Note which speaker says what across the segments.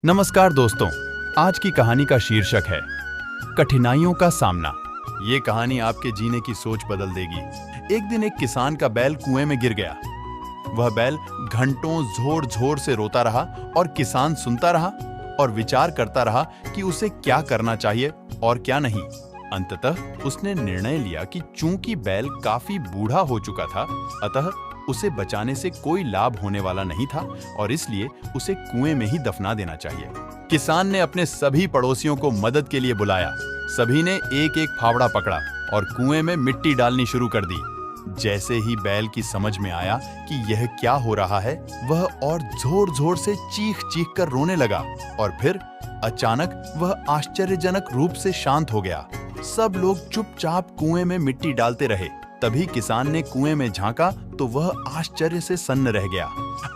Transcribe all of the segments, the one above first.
Speaker 1: नमस्कार दोस्तों, आज की कहानी का शीर्षक है कठिनाइयों का सामना। ये कहानी आपके जीने की सोच बदल देगी। एक दिन एक किसान का बैल कुएं में गिर गया। वह बैल घंटों जोर जोर से रोता रहा और किसान सुनता रहा और विचार करता रहा कि उसे क्या करना चाहिए और क्या नहीं। अंततः उसने निर्णय लिया कि चूंकि बैल काफी बूढ़ा हो चुका था, अतः उसे बचाने से कोई लाभ होने वाला नहीं था और इसलिए उसे कुएं में ही दफना देना चाहिए। किसान ने अपने सभी पड़ोसियों को मदद के लिए बुलाया। सभी ने एक एक फावड़ा पकड़ा और कुएं में मिट्टी डालनी शुरू कर दी। जैसे ही बैल की समझ में आया कि यह क्या हो रहा है, वह और जोर जोर से चीख चीख कर रोने लगा और फिर अचानक वह आश्चर्यजनक रूप से शांत हो गया। सब लोग चुपचाप कुएं में मिट्टी डालते रहे। तभी किसान ने कुएं में झांका तो वह आश्चर्य से सन्न रह गया।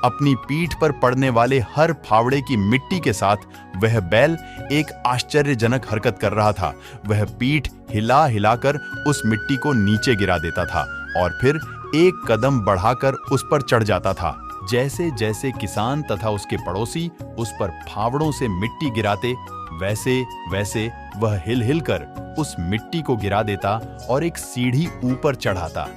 Speaker 1: अपनी पीठ पर पड़ने वाले हर फावड़े की मिट्टी के साथ वह बैल एक आश्चर्यजनक हरकत कर रहा था। वह पीठ हिला हिलाकर उस मिट्टी को नीचे गिरा देता था और फिर एक कदम बढ़ाकर उस पर चढ़ जाता था। जैसे जैसे किसान तथा उसके पड़ोसी उस पर फावड़ों से मिट्टी गिराते, वैसे वैसे वह हिल हिल कर उस मिट्टी को गिरा देता और एक सीढ़ी ऊपर चढ़ाता।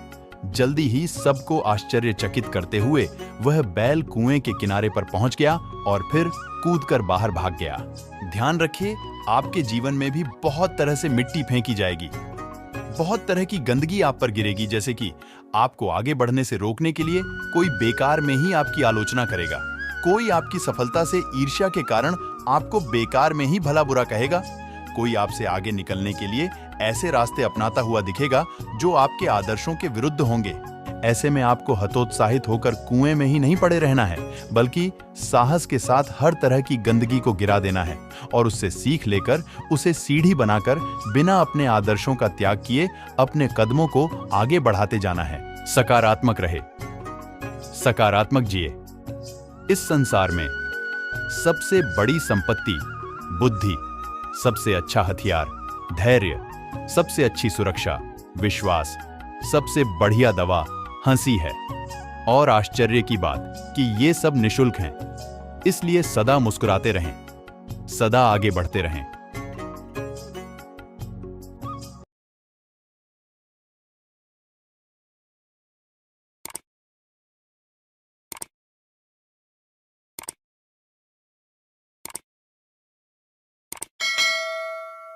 Speaker 1: जल्दी ही सबको आश्चर्यचकित करते हुए वह बैल कुएं के किनारे पर पहुंच गया और फिर कूदकर बाहर भाग गया। ध्यान रखिए, आपके जीवन में भी बहुत तरह से मिट्टी फेंकी जाएगी। बहुत तरह की गंदगी आप पर गिरेगी, जैसे कि आपको आगे बढ़ने से रोकने के लिए कोई बेकार में ही आपकी आलोचना करेगा। कोई आपकी सफलता से ईर्ष्या के कारण आपको बेकार में ही भला बुरा कहेगा। कोई आपसे आगे निकलने के लिए ऐसे रास्ते अपनाता हुआ दिखेगा जो आपके आदर्शों के विरुद्ध होंगे। ऐसे में आपको हतोत्साहित होकर कुएं में ही नहीं पड़े रहना है, बल्कि साहस के साथ हर तरह की गंदगी को गिरा देना है और उससे सीख लेकर उसे सीढ़ी बनाकर बिना अपने आदर्शों का त्याग किए अपने कदमों को आगे बढ़ाते जाना है। सकारात्मक रहे, सकारात्मक जिए। इस संसार में सबसे बड़ी संपत्ति बुद्धि, सबसे अच्छा हथियार धैर्य, सबसे अच्छी सुरक्षा विश्वास, सबसे बढ़िया दवा हंसी है। और आश्चर्य की बात कि ये सब निशुल्क हैं, इसलिए सदा मुस्कुराते रहें, सदा आगे बढ़ते रहें।